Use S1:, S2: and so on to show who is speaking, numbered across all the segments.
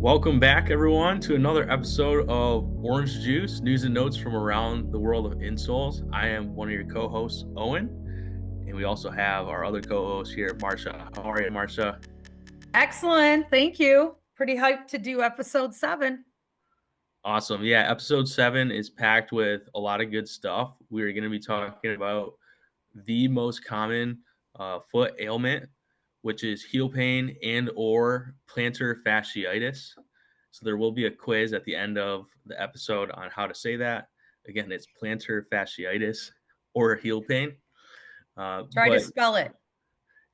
S1: Welcome back, everyone, to another episode of Orange Juice, news and notes from around the world of insoles. I am one of your co-hosts, Owen, and we also have our other co-host here, Marsha. How are you, Marsha?
S2: Excellent. Thank you. Pretty hyped to do episode 7.
S1: Awesome. Yeah, episode 7 is packed with a lot of good stuff. We're going to be talking about the most common foot ailment, which is heel pain and or plantar fasciitis. So there will be a quiz at the end of the episode on how to say that. Again, it's plantar fasciitis or heel pain.
S2: Try to
S1: But
S2: spell it.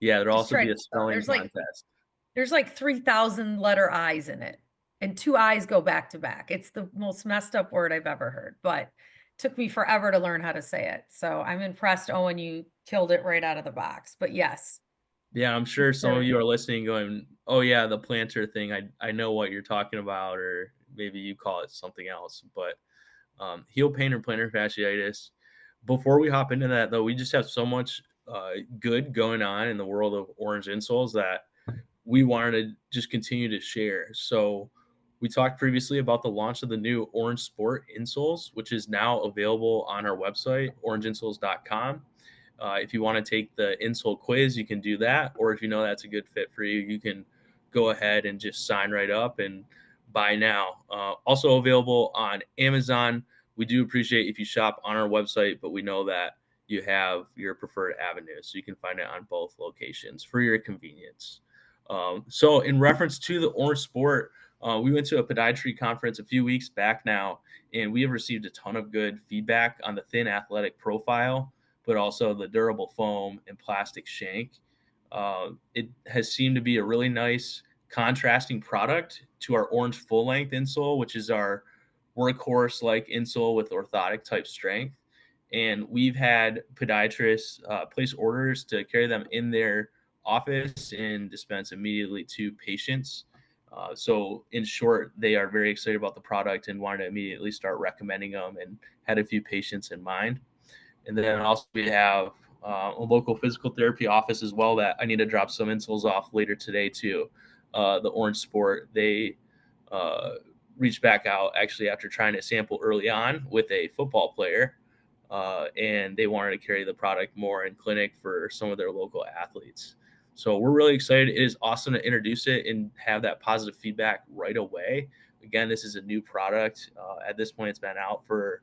S1: yeah, there'll
S2: Just
S1: also
S2: try
S1: be
S2: to
S1: a
S2: spell it.
S1: spelling contest.
S2: There's like 3,000 letter I's in it, and 2 I's go back to back. It's the most messed up word I've ever heard, but took me forever to learn how to say it. So I'm impressed, Owen, you killed it right out of the box. But yes,
S1: Yeah, I'm sure some of
S2: sure.
S1: you are listening going, "Oh yeah, the plantar thing. I know what you're talking about," or maybe you call it something else. But heel pain or plantar fasciitis. Before we hop into that, though, we just have so much good going on in the world of Orange Insoles that we wanted to just continue to share. So we talked previously about the launch of the new Orange Sport insoles, which is now available on our website, orangeinsoles.com. If you want to take the insole quiz, you can do that. Or if you know that's a good fit for you, you can go ahead and just sign right up and buy now. Also available on Amazon. We do appreciate if you shop on our website, but we know that you have your preferred avenues. So you can find it on both locations for your convenience. So, in reference to the Orange Sport, we went to a podiatry conference a few weeks back now, and we have received a ton of good feedback on the thin athletic profile, but also the durable foam and plastic shank. It has seemed to be a really nice contrasting product to our Orange full length insole, which is our workhorse like insole with orthotic type strength. And we've had podiatrists place orders to carry them in their office and dispense immediately to patients. So, in short, they are very excited about the product and wanted to immediately start recommending them and had a few patients in mind. And then also we have a local physical therapy office as well that I need to drop some insoles off later today too. The Orange Sport, they uh, reached back out actually after trying to sample early on with a football player, and they wanted to carry the product more in clinic for some of their local athletes. So we're really excited. It is awesome to introduce it and have that positive feedback right away. Again, this is a new product. At this point, it's been out for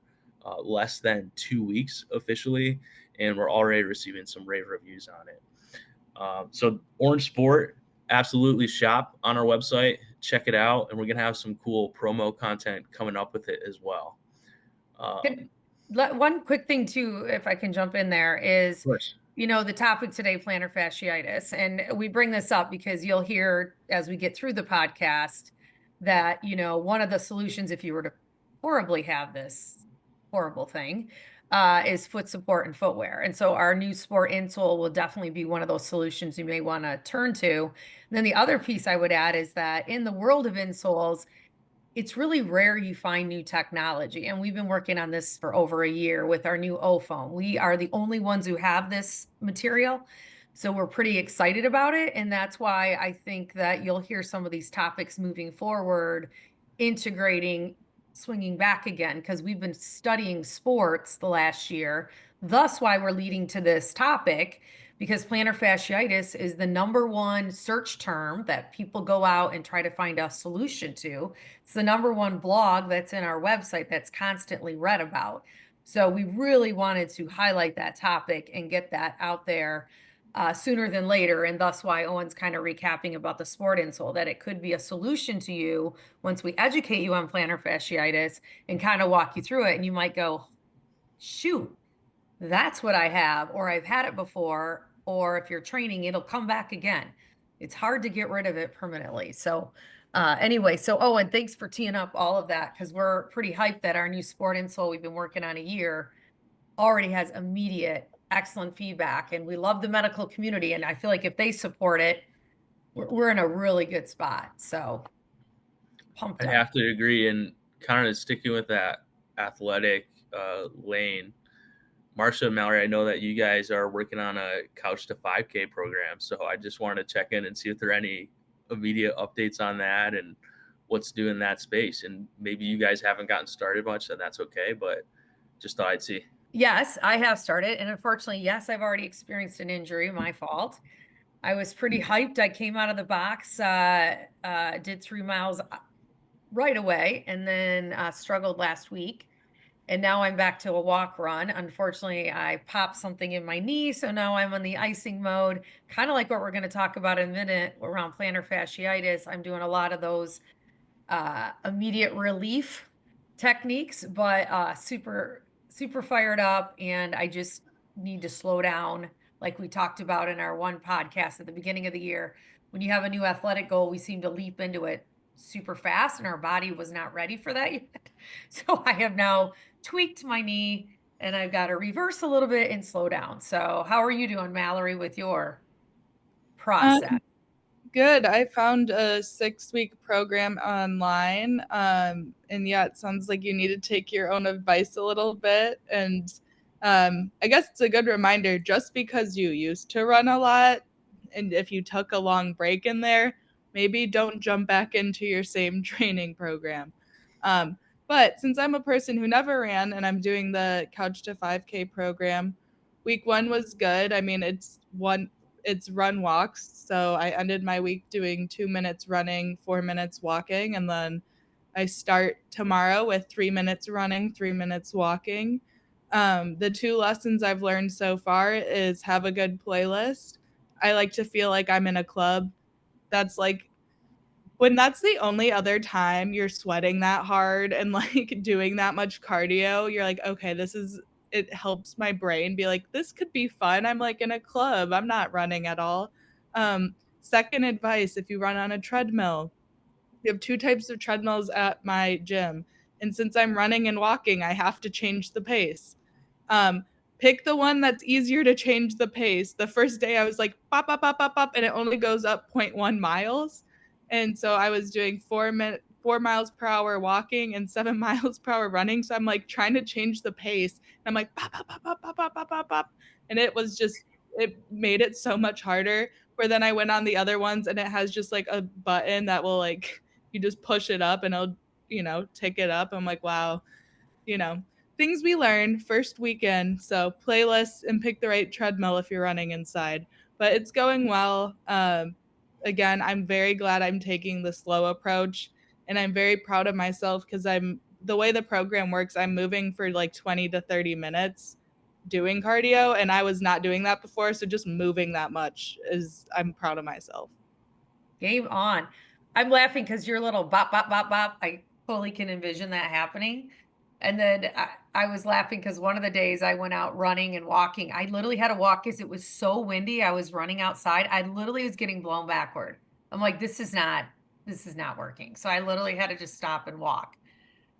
S1: less than 2 weeks officially, and we're already receiving some rave reviews on it. So Orange Sport, absolutely shop on our website, check it out, and we're gonna have some cool promo content coming up with it as well.
S2: Could,
S1: Um,
S2: one quick thing too, if I can jump in there, is
S1: of course.
S2: the topic today, plantar fasciitis. And we bring this up because you'll hear as we get through the podcast that, one of the solutions, if you were to horribly have this horrible thing, is foot support and footwear. And so our new sport insole will definitely be one of those solutions you may want to turn to. And then the other piece I would add is that in the world of insoles, it's really rare you find new technology. And we've been working on this for over a year with our new O foam. We are the only ones who have this material. So we're pretty excited about it. And that's why I think that you'll hear some of these topics moving forward, integrating, swinging back again, because we've been studying sports the last year. Thus, why we're leading to this topic, because plantar fasciitis is the number one search term that people go out and try to find a solution to. It's the number one blog that's in our website that's constantly read about. So we really wanted to highlight that topic and get that out there sooner than later. And thus why Owen's kind of recapping about the sport insole, that it could be a solution to you once we educate you on plantar fasciitis and kind of walk you through it. And you might go, shoot, that's what I have, or I've had it before, or if you're training, it'll come back again. It's hard to get rid of it permanently. So, anyway, so Owen, thanks for teeing up all of that because we're pretty hyped that our new sport insole we've been working on a year already has immediate excellent feedback. And we love the medical community. And I feel like if they support it, we're in a really good spot. So, pumped
S1: I
S2: up.
S1: have to agree, and kind of sticking with that athletic lane. Marsha and Mallory, I know that you guys are working on a Couch to 5K program, so I just wanted to check in and see if there are any immediate updates on that and what's doing in that space. And maybe you guys haven't gotten started much, and that's okay. But just thought I'd see.
S2: Yes, I have started, and unfortunately, yes, I've already experienced an injury, my fault. I was pretty hyped. I came out of the box, did 3 miles right away, and then struggled last week. And now I'm back to a walk run. Unfortunately, I popped something in my knee, so now I'm on the icing mode, kind of like what we're going to talk about in a minute around plantar fasciitis. I'm doing a lot of those immediate relief techniques, but super fired up, and I just need to slow down, like we talked about in our one podcast at the beginning of the year. When you have a new athletic goal, we seem to leap into it super fast, and our body was not ready for that yet. So I have now tweaked my knee, and I've got to reverse a little bit and slow down. So how are you doing, Mallory, with your
S3: Um,
S2: process?
S3: Good. I found a 6-week program online. And yeah, it sounds like you need to take your own advice a little bit. And I guess it's a good reminder just because you used to run a lot, and if you took a long break in there, maybe don't jump back into your same training program. Um, but since I'm a person who never ran and I'm doing the Couch to 5K program, week one was good. I mean, it's run walks. So I ended my week doing 2 minutes running, 4 minutes walking, and then I start tomorrow with 3 minutes running, 3 minutes walking. The two lessons I've learned so far is have a good playlist. I like to feel like I'm in a club. That's like when that's the only other time you're sweating that hard and like doing that much cardio, you're like, okay, it helps my brain be like, this could be fun. I'm like in a club. I'm not running at all. Second advice, if you run on a treadmill, we have two types of treadmills at my gym. And since I'm running and walking, I have to change the pace. Um, Pick the one that's easier to change the pace. The first day I was like, pop, pop, pop, pop, pop, and it only goes up 0.1 miles. And so I was doing 4 miles per hour walking and 7 miles per hour running. So I'm like trying to change the pace. And I'm like, pop, pop, pop, pop, pop, pop, pop, pop, pop. And it made it so much harder. Where then I went on the other ones and it has just like a button that will like, you just push it up and it'll, tick it up. I'm like, wow, you know, things we learn first weekend. So playlists and pick the right treadmill if you're running inside. But it's going well. Again, I'm very glad I'm taking the slow approach, and I'm very proud of myself because I'm the way the program works. I'm moving for like 20 to 30 minutes doing cardio, and I was not doing that before. So just moving that much is I'm proud of myself.
S2: Game on. I'm laughing because your little bop, bop, bop, bop. I fully can envision that happening. And then I was laughing because one of the days I went out running and walking, I literally had to walk because it was so windy. I was running outside. I literally was getting blown backward. I'm like, this is not working. So I literally had to just stop and walk.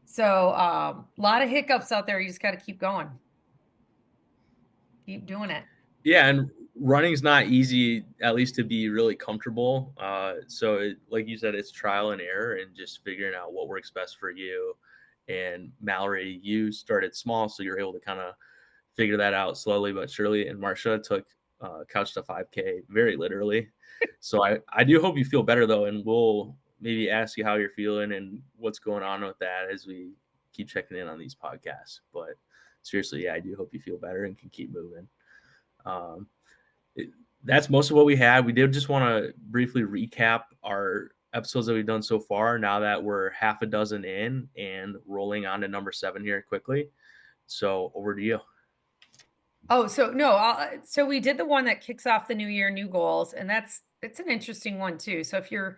S2: So a lot of hiccups out there. You just got to keep going, keep doing it.
S1: Yeah, and running's not easy, at least to be really comfortable. Like you said, it's trial and error and just figuring out what works best for you. And Mallory, you started small, so you're able to kind of figure that out slowly but surely. And Marcia took Couch to 5K very literally. So I do hope you feel better though, and we'll maybe ask you how you're feeling and what's going on with that as we keep checking in on these podcasts. But seriously, yeah, I do hope you feel better and can keep moving. Um, it, that's most of what we had. We did just want to briefly recap our episodes that we've done so far. Now that we're half a dozen in and rolling on to number 7 here quickly. So over to you.
S2: Oh, so no, so we did the one that kicks off the new year, new goals, and it's an interesting one too. So if you're,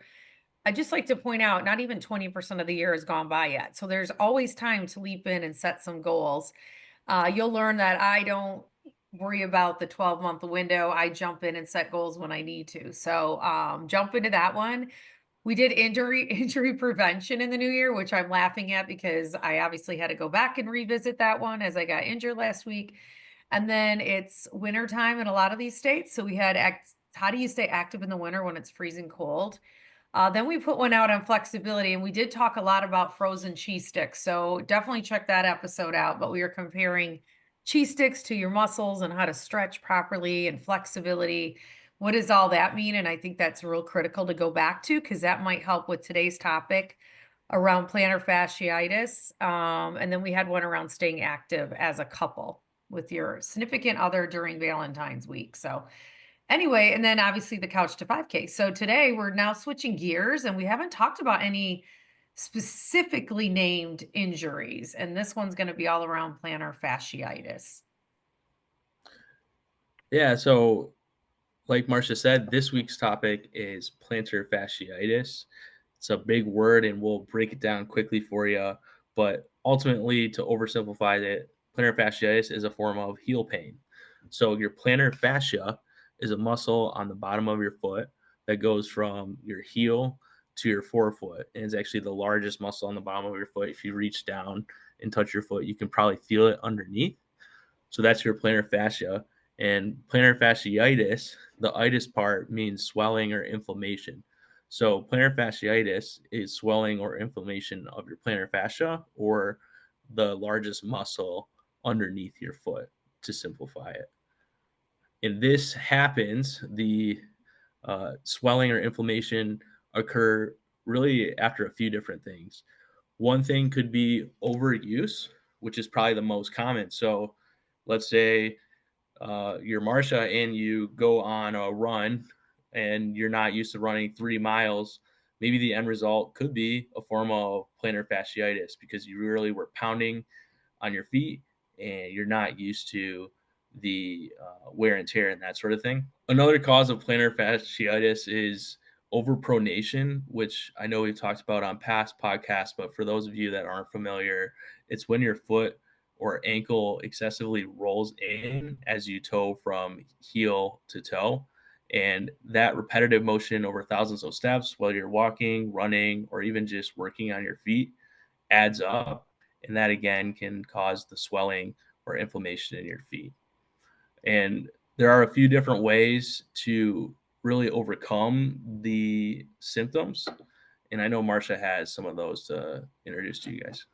S2: I just like to point out, not even 20% of the year has gone by yet. So there's always time to leap in and set some goals. You'll learn that I don't worry about the 12-month window. I jump in and set goals when I need to. So jump into that one. We did injury prevention in the new year, which I'm laughing at because I obviously had to go back and revisit that one as I got injured last week. And then it's winter time in a lot of these states. So we had how do you stay active in the winter when it's freezing cold? Then we put one out on flexibility, and we did talk a lot about frozen cheese sticks. So definitely check that episode out. But we were comparing cheese sticks to your muscles and how to stretch properly and flexibility. What does all that mean? And I think that's real critical to go back to because that might help with today's topic around plantar fasciitis. And then we had one around staying active as a couple with your significant other during Valentine's week. So anyway, and then obviously the couch to 5K. So today we're now switching gears and we haven't talked about any specifically named injuries. And this one's going to be all around plantar fasciitis.
S1: Yeah, so like Marcia said, this week's topic is plantar fasciitis. It's a big word, and we'll break it down quickly for you. But ultimately, to oversimplify it, plantar fasciitis is a form of heel pain. So, your plantar fascia is a muscle on the bottom of your foot that goes from your heel to your forefoot. And it's actually the largest muscle on the bottom of your foot. If you reach down and touch your foot, you can probably feel it underneath. So that's your plantar fascia. And plantar fasciitis, the itis part means swelling or inflammation. So plantar fasciitis is swelling or inflammation of your plantar fascia or the largest muscle underneath your foot, to simplify it. And this happens, the swelling or inflammation occur really after a few different things. One thing could be overuse, which is probably the most common. So let's say you're Marsha and you go on a run and you're not used to running 3 miles, maybe the end result could be a form of plantar fasciitis because you really were pounding on your feet and you're not used to the wear and tear and that sort of thing. Another cause of plantar fasciitis is overpronation, which I know we've talked about on past podcasts, but for those of you that aren't familiar, it's when your foot or ankle excessively rolls in as you toe from heel to toe. And that repetitive motion over thousands of steps, whether you're walking, running, or even just working on your feet, adds up. And that again can cause the swelling or inflammation in your feet. And there are a few different ways to really overcome the symptoms. And I know Marcia has some of those to introduce to you guys.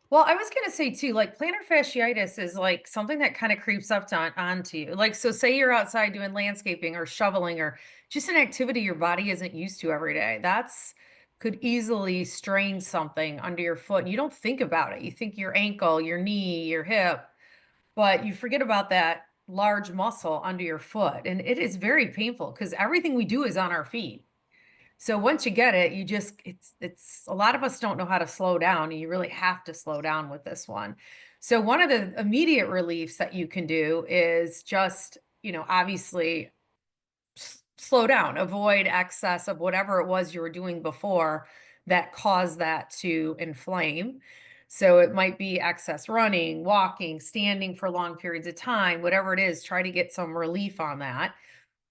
S2: Well, I was going to say too, like plantar fasciitis is like something that kind of creeps up onto you. Like, so say you're outside doing landscaping or shoveling or just an activity your body isn't used to every day. That's could easily strain something under your foot. And you don't think about it. You think your ankle, your knee, your hip, but you forget about that large muscle under your foot. And it is very painful because everything we do is on our feet. So once you get it, you just it's a lot of us don't know how to slow down. And you really have to slow down with this one. So one of the immediate reliefs that you can do is just, obviously slow down, avoid excess of whatever it was you were doing before that caused that to inflame. So it might be excess running, walking, standing for long periods of time, whatever it is, try to get some relief on that.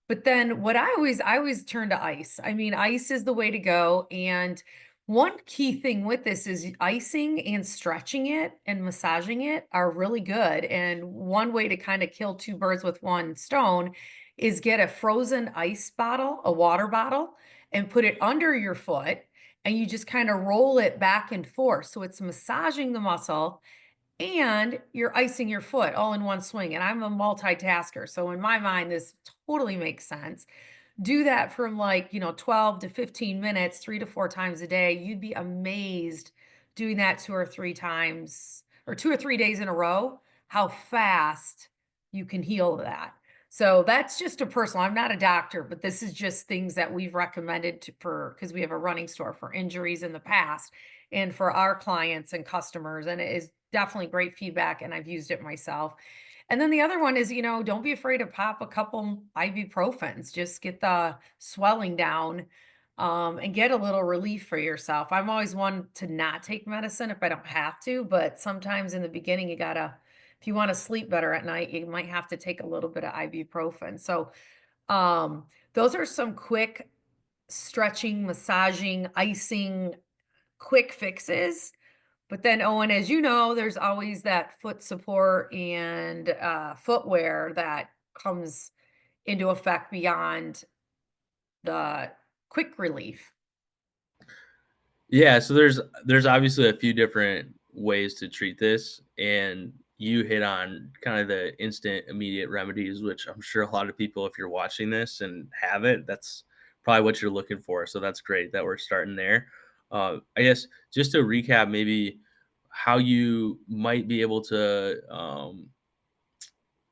S2: But then what I always turn to ice. I mean, ice is the way to go. And one key thing with this is icing and stretching it and massaging it are really good. And one way to kind of kill two birds with one stone is get a frozen ice bottle, a water bottle, and put it under your foot. And you just kind of roll it back and forth. So it's massaging the muscle and you're icing your foot all in one swing. And I'm a multitasker. So in my mind, this totally makes sense. Do that from like, 12 to 15 minutes, 3 to 4 times a day. You'd be amazed doing that 2 or 3 times or 2 or 3 days in a row, how fast you can heal that. So that's just a personal, I'm not a doctor, but this is just things that we've recommended because we have a running store for injuries in the past and for our clients and customers. And it is definitely great feedback. And I've used it myself. And then the other one is, don't be afraid to pop a couple ibuprofens. Just get the swelling down and get a little relief for yourself. I'm always one to not take medicine if I don't have to, but sometimes in the beginning, if you want to sleep better at night, you might have to take a little bit of ibuprofen. So those are some quick stretching, massaging, icing, quick fixes. But then, Owen, as you know, there's always that foot support and footwear that comes into effect beyond the quick relief.
S1: Yeah, so there's obviously a few different ways to treat this, and you hit on kind of the instant, immediate remedies, which I'm sure a lot of people, if you're watching this and have it, that's probably what you're looking for. So that's great that we're starting there. I guess just to recap, maybe how you might be able to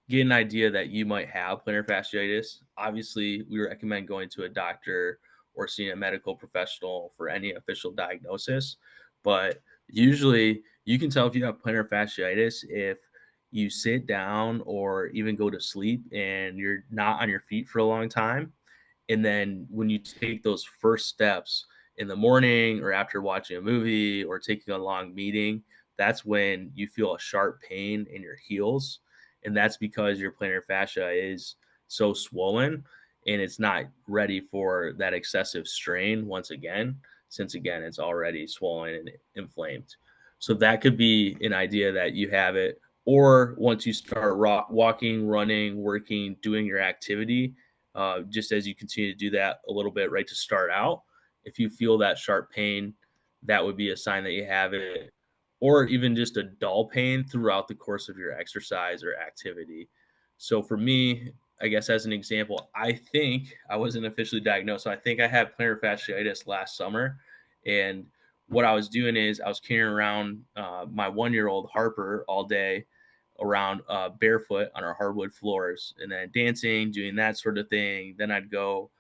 S1: get an idea that you might have plantar fasciitis. Obviously, we recommend going to a doctor or seeing a medical professional for any official diagnosis. But usually, you can tell if you have plantar fasciitis if you sit down or even go to sleep and you're not on your feet for a long time. And then when you take those first steps in the morning or after watching a movie or taking a long meeting, that's when you feel a sharp pain in your heels. And that's because your plantar fascia is so swollen and it's not ready for that excessive strain once again, since again, it's already swollen and inflamed. So that could be an idea that you have it. Or once you start walking, running, working, doing your activity, just as you continue to do that a little bit right to start out, if you feel that sharp pain, that would be a sign that you have it, or even just a dull pain throughout the course of your exercise or activity. So for me, I guess as an example, I think I wasn't officially diagnosed. So I think I had plantar fasciitis last summer. And what I was doing is I was carrying around my 1 year old Harper all day around barefoot on our hardwood floors and then dancing, doing that sort of thing. Then I'd go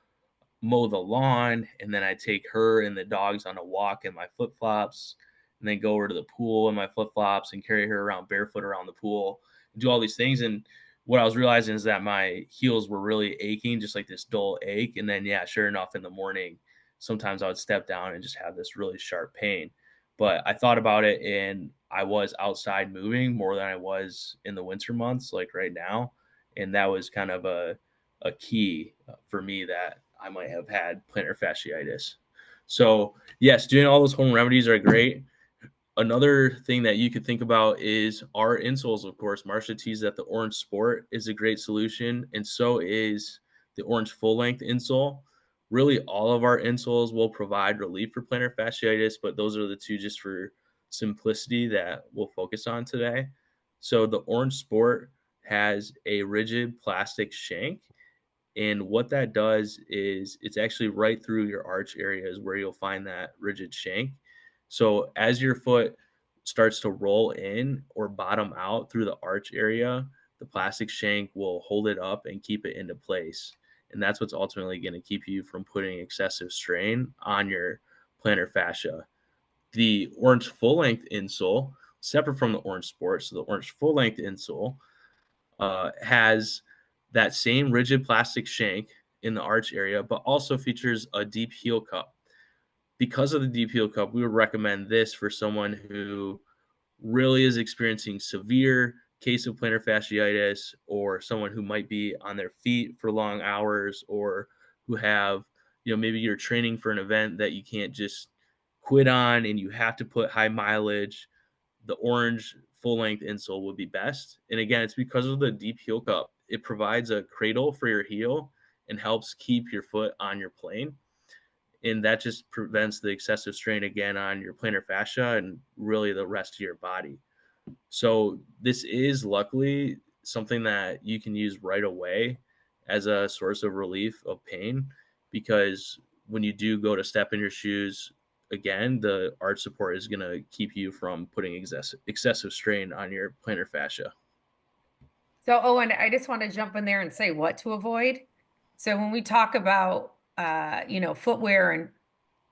S1: mow the lawn, and then I take her and the dogs on a walk in my flip flops, and then go over to the pool in my flip flops and carry her around barefoot around the pool, and do all these things. And what I was realizing is that my heels were really aching, just like this dull ache. And then, yeah, sure enough, in the morning, sometimes I would step down and just have this really sharp pain. But I thought about it, and I was outside moving more than I was in the winter months, like right now. And that was kind of a key for me that I might have had plantar fasciitis. So, yes, doing all those home remedies are great. Another thing that you could think about is our insoles, of course. Marsha teased that the Orange Sport is a great solution, and so is the Orange Full Length insole. Really, all of our insoles will provide relief for plantar fasciitis, but those are the two just for simplicity that we'll focus on today. So, the Orange Sport has a rigid plastic shank, and what that does is it's actually right through your arch areas where you'll find that rigid shank. So as your foot starts to roll in or bottom out through the arch area, the plastic shank will hold it up and keep it into place. And that's what's ultimately going to keep you from putting excessive strain on your plantar fascia. The orange full length insole, separate from the orange sport, so the orange full length insole has that same rigid plastic shank in the arch area, but also features a deep heel cup. Because of the deep heel cup, we would recommend this for someone who really is experiencing severe case of plantar fasciitis, or someone who might be on their feet for long hours, or who have, maybe you're training for an event that you can't just quit on and you have to put high mileage. The orange full length insole would be best. And again, it's because of the deep heel cup. It provides a cradle for your heel and helps keep your foot on your plane. And that just prevents the excessive strain again on your plantar fascia and really the rest of your body. So this is luckily something that you can use right away as a source of relief of pain, because when you do go to step in your shoes again, the arch support is going to keep you from putting excessive strain on your plantar fascia.
S2: So, Owen, I just want to jump in there and say what to avoid. So when we talk about footwear and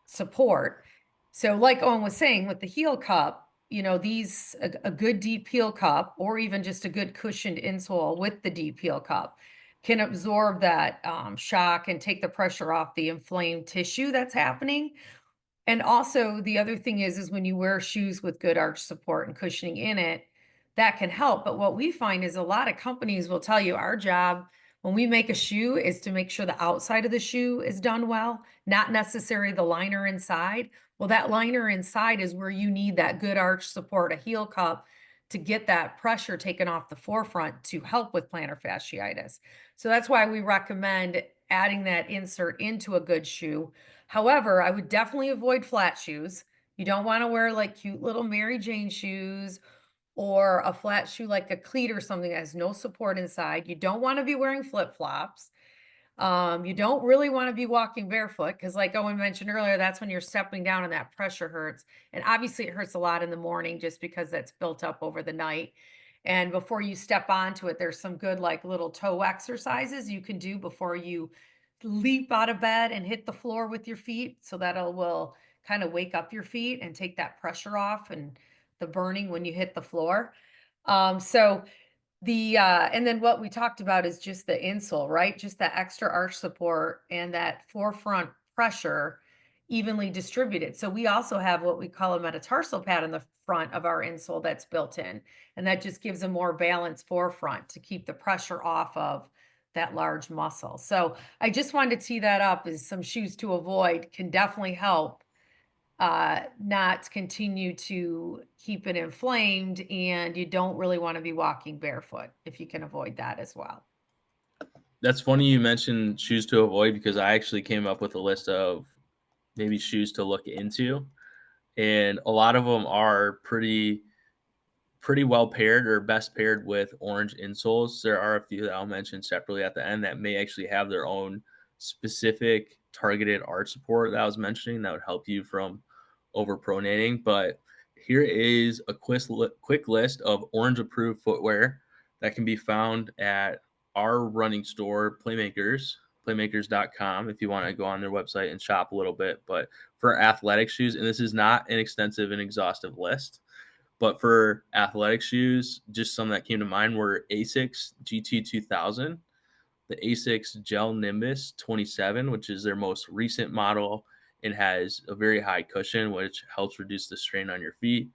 S2: support, so like Owen was saying with the heel cup, these a good deep heel cup or even just a good cushioned insole with the deep heel cup can absorb that shock and take the pressure off the inflamed tissue that's happening. And also the other thing is when you wear shoes with good arch support and cushioning in it, that can help. But what we find is a lot of companies will tell you our job when we make a shoe is to make sure the outside of the shoe is done well, not necessarily the liner inside. Well, that liner inside is where you need that good arch support, a heel cup to get that pressure taken off the forefront to help with plantar fasciitis. So that's why we recommend adding that insert into a good shoe. However, I would definitely avoid flat shoes. You don't want to wear like cute little Mary Jane shoes or a flat shoe like a cleat or something that has no support inside. You don't want to be wearing flip flops. You don't really want to be walking barefoot because, like Owen mentioned earlier, that's when you're stepping down and that pressure hurts. And obviously, it hurts a lot in the morning just because that's built up over the night. And before you step onto it, there's some good, like, little toe exercises you can do before you leap out of bed and hit the floor with your feet. So that'll will kind of wake up your feet and take that pressure off and the burning when you hit the floor. So and then what we talked about is just the insole, right? Just that extra arch support and that forefront pressure evenly distributed. So we also have what we call a metatarsal pad in the front of our insole that's built in, and that just gives a more balanced forefront to keep the pressure off of that large muscle. So I just wanted to tee that up as some shoes to avoid can definitely help not continue to keep it inflamed, and you don't really want to be walking barefoot if you can avoid that as well.
S1: That's funny you mentioned shoes to avoid because I actually came up with a list of maybe shoes to look into, and a lot of them are pretty well paired or best paired with Orange Insoles. There are a few that I'll mention separately at the end that may actually have their own specific targeted arch support that I was mentioning that would help you from overpronating. But here is a quick list of Orange approved footwear that can be found at our running store, playmakers.com, if you want to go on their website and shop a little bit. But for athletic shoes, and this is not an extensive and exhaustive list, but for athletic shoes, just some that came to mind were Asics GT 2000, the Asics Gel Nimbus 27, which is their most recent model and has a very high cushion, which helps reduce the strain on your feet.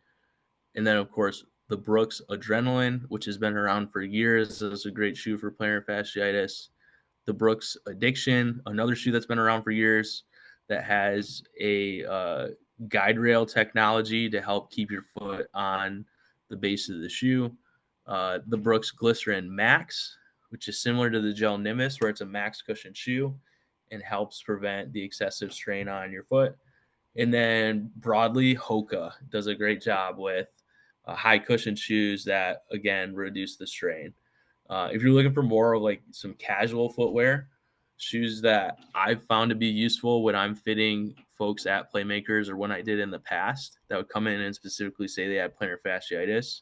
S1: And then, of course, the Brooks Adrenaline, which has been around for years. It's a great shoe for plantar fasciitis. The Brooks Addiction, another shoe that's been around for years that has a guide rail technology to help keep your foot on the base of the shoe. The Brooks Glycerin Max, which is similar to the Gel Nimbus, where it's a max cushion shoe and helps prevent the excessive strain on your foot. And then broadly, Hoka does a great job with high cushion shoes that, again, reduce the strain. If you're looking for more like some casual footwear, shoes that I've found to be useful when I'm fitting folks at Playmakers or when I did in the past that would come in and specifically say they had plantar fasciitis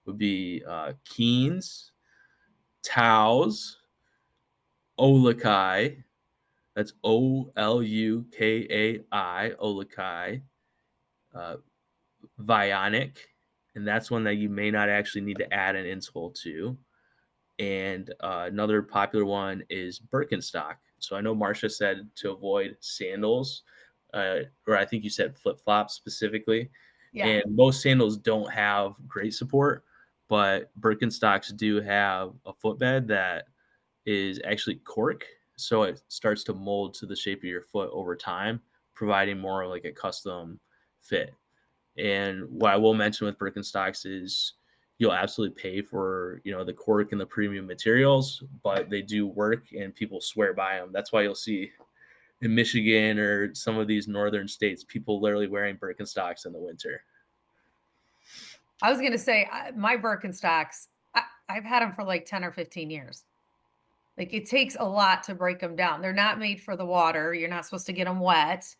S1: would be Keens, Taos, Olukai. That's Olukai, Olukai, uh, Vionic, and that's one that you may not actually need to add an insole to. And another popular one is Birkenstock. So I know Marcia said to avoid sandals, or I think you said flip flops specifically.
S2: Yeah.
S1: And most sandals don't have great support, but Birkenstocks do have a footbed that is actually cork. So it starts to mold to the shape of your foot over time, providing more like a custom fit. And what I will mention with Birkenstocks is you'll absolutely pay for, the cork and the premium materials, but they do work and people swear by them. That's why you'll see in Michigan or some of these northern states, people literally wearing Birkenstocks in the winter.
S2: I was going to say my Birkenstocks, I've had them for like 10 or 15 years. Like, it takes a lot to break them down. They're not made for the water. You're not supposed to get them wet.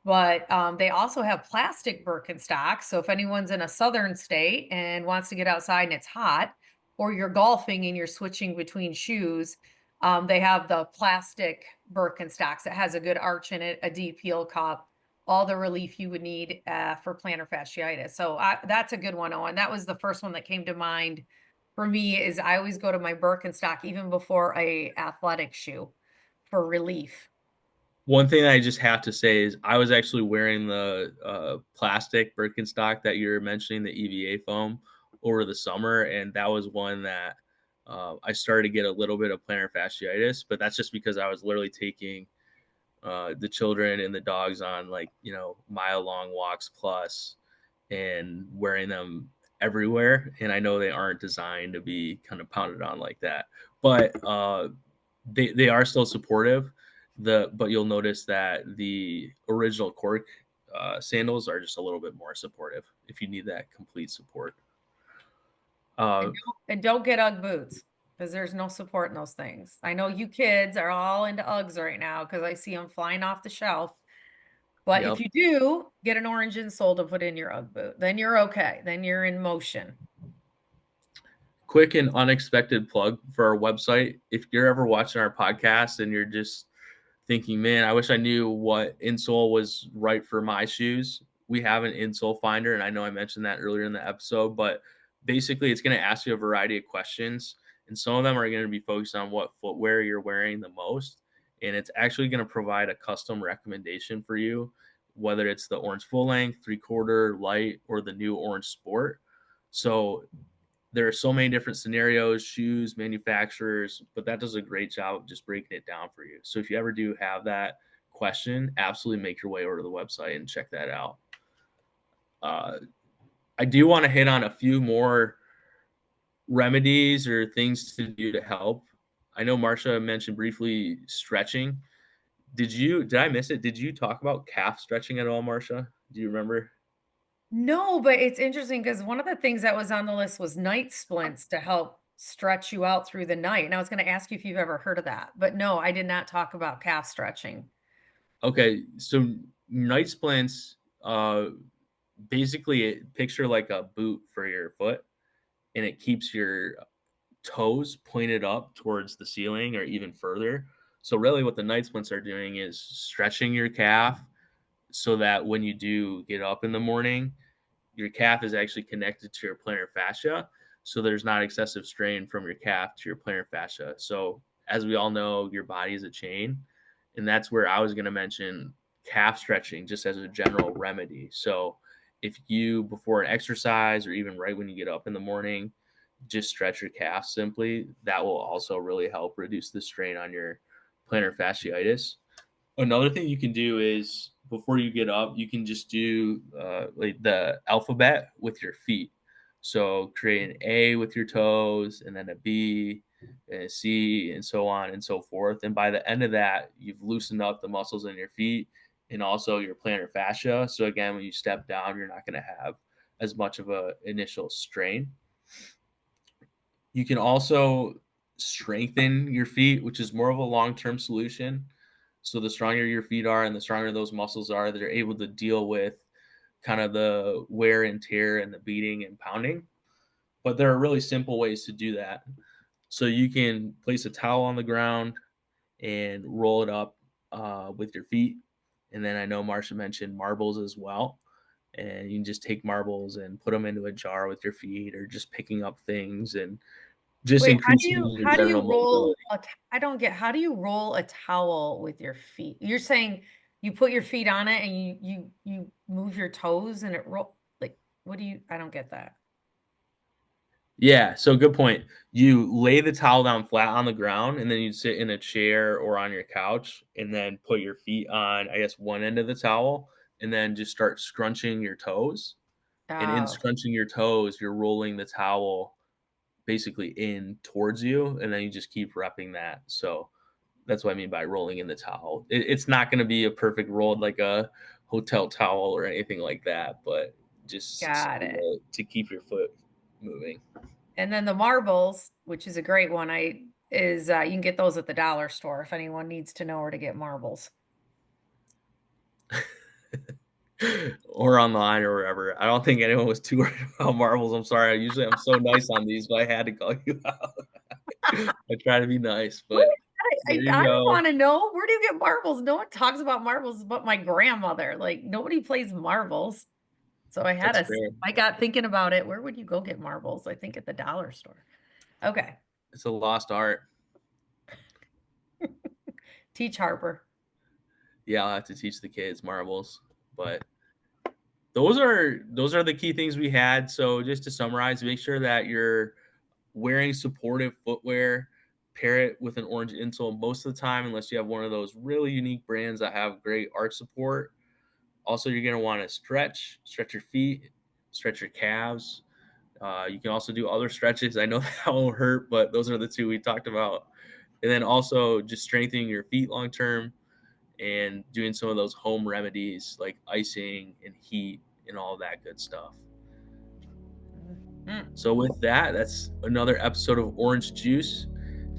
S2: But they also have plastic Birkenstocks. So if anyone's in a southern state and wants to get outside and it's hot, or you're golfing and you're switching between shoes, they have the plastic Birkenstocks. It has a good arch in it, a deep heel cup, all the relief you would need for plantar fasciitis. So that's a good one, Owen. That was the first one that came to mind for me. Is I always go to my Birkenstock even before a athletic shoe for relief.
S1: One thing I just have to say is I was actually wearing the plastic Birkenstock that you're mentioning, the EVA foam, over the summer, and that was one that I started to get a little bit of plantar fasciitis, but that's just because I was literally taking the children and the dogs on like mile-long walks plus, and wearing them everywhere. And I know they aren't designed to be kind of pounded on like that, but they are still supportive. But you'll notice that the original cork sandals are just a little bit more supportive if you need that complete support.
S2: And don't get Ugg boots. because there's no support in those things. I know you kids are all into Uggs right now because I see them flying off the shelf. But if
S1: Yep.
S2: you do get an orange insole to put in your Ugg boot, then you're okay. Then you're in motion.
S1: Quick and unexpected plug for our website. If you're ever watching our podcast and you're just thinking, man, I wish I knew what insole was right for my shoes, we have an insole finder. And I know I mentioned that earlier in the episode, but basically it's going to ask you a variety of questions. And some of them are going to be focused on what footwear you're wearing the most. And it's actually going to provide a custom recommendation for you, whether it's the orange full length, 3/4, light, or the new orange sport. So there are so many different scenarios, shoes, manufacturers, but that does a great job of just breaking it down for you. So if you ever do have that question, absolutely make your way over to the website and check that out. Uh, I do want to hit on a few more remedies or things to do to help. I know Marsha mentioned briefly stretching. Did I miss it? Did you talk about calf stretching at all, Marsha? Do you remember?
S2: No, but it's interesting because one of the things that was on the list was night splints to help stretch you out through the night. And I was going to ask you if you've ever heard of that, but no, I did not talk about calf stretching.
S1: Okay, so night splints, basically picture like a boot for your foot, and it keeps your toes pointed up towards the ceiling or even further. So really what the night splints are doing is stretching your calf so that when you do get up in the morning, your calf is actually connected to your plantar fascia. So there's not excessive strain from your calf to your plantar fascia. So as we all know, your body is a chain. And that's where I was going to mention calf stretching just as a general remedy. So if you, before an exercise or even right when you get up in the morning, just stretch your calf simply, that will also really help reduce the strain on your plantar fasciitis. Another thing you can do is before you get up, you can just do like the alphabet with your feet. So create an A with your toes, and then a B, and a C, and so on and so forth. And by the end of that, you've loosened up the muscles in your feet and also your plantar fascia. So again, when you step down, you're not going to have as much of a initial strain. You can also strengthen your feet, which is more of a long-term solution. So the stronger your feet are and the stronger those muscles are, they're able to deal with kind of the wear and tear and the beating and pounding. But there are really simple ways to do that. So you can place a towel on the ground and roll it up with your feet. And then I know Marsha mentioned marbles as well. And you can just take marbles and put them into a jar with your feet or just picking up things and just
S2: Wait,
S1: increasing your
S2: how do you
S1: general
S2: roll
S1: mobility.
S2: I don't get, how do you roll a towel with your feet? You're saying you put your feet on it and you move your toes and it roll like what do you I don't get that.
S1: Yeah, so good point. You lay the towel down flat on the ground, and then you sit in a chair or on your couch, and then put your feet on, I guess, one end of the towel, and then just start scrunching your toes. And in
S2: Oh,
S1: scrunching your toes, you're rolling the towel basically in towards you, and then you just keep repping that. So that's what I mean by rolling in the towel. It's not going to be a perfect roll like a hotel towel or anything like that, but just
S2: got
S1: something
S2: it.
S1: to keep your foot moving.
S2: And then the marbles, which is a great one, you can get those at the dollar store if anyone needs to know where to get marbles.
S1: Or online or wherever. I don't think anyone was too worried about marbles. I'm sorry. Usually I'm so nice on these, but I had to call you out. I try to be nice,
S2: What?
S1: but there
S2: I
S1: you go.
S2: want to know, where do you get marbles? No one talks about marbles but my grandmother. Like nobody plays marbles. So
S1: That's fair.
S2: I got thinking about it. Where would you go get marbles? I think at the dollar store. Okay.
S1: It's a lost art.
S2: Teach Harper.
S1: Yeah, I'll have to teach the kids marbles. But those are the key things we had. So just to summarize, make sure that you're wearing supportive footwear. Pair it with an orange insole most of the time, unless you have one of those really unique brands that have great arch support. Also, you're going to want to stretch your feet, stretch your calves. You can also do other stretches. I know that won't hurt, but those are the two we talked about. And then also just strengthening your feet long term and doing some of those home remedies like icing and heat and all that good stuff. So with that, that's another episode of Orange Juice.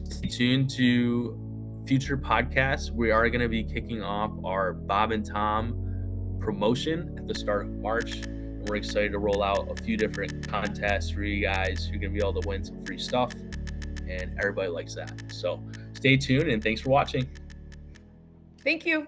S1: Stay tuned to future podcasts. We are going to be kicking off our Bob and Tom promotion at the start of March. And we're excited to roll out a few different contests for you guys. You're going to be able to win some free stuff, and everybody likes that. So stay tuned, and thanks for watching.
S2: Thank you.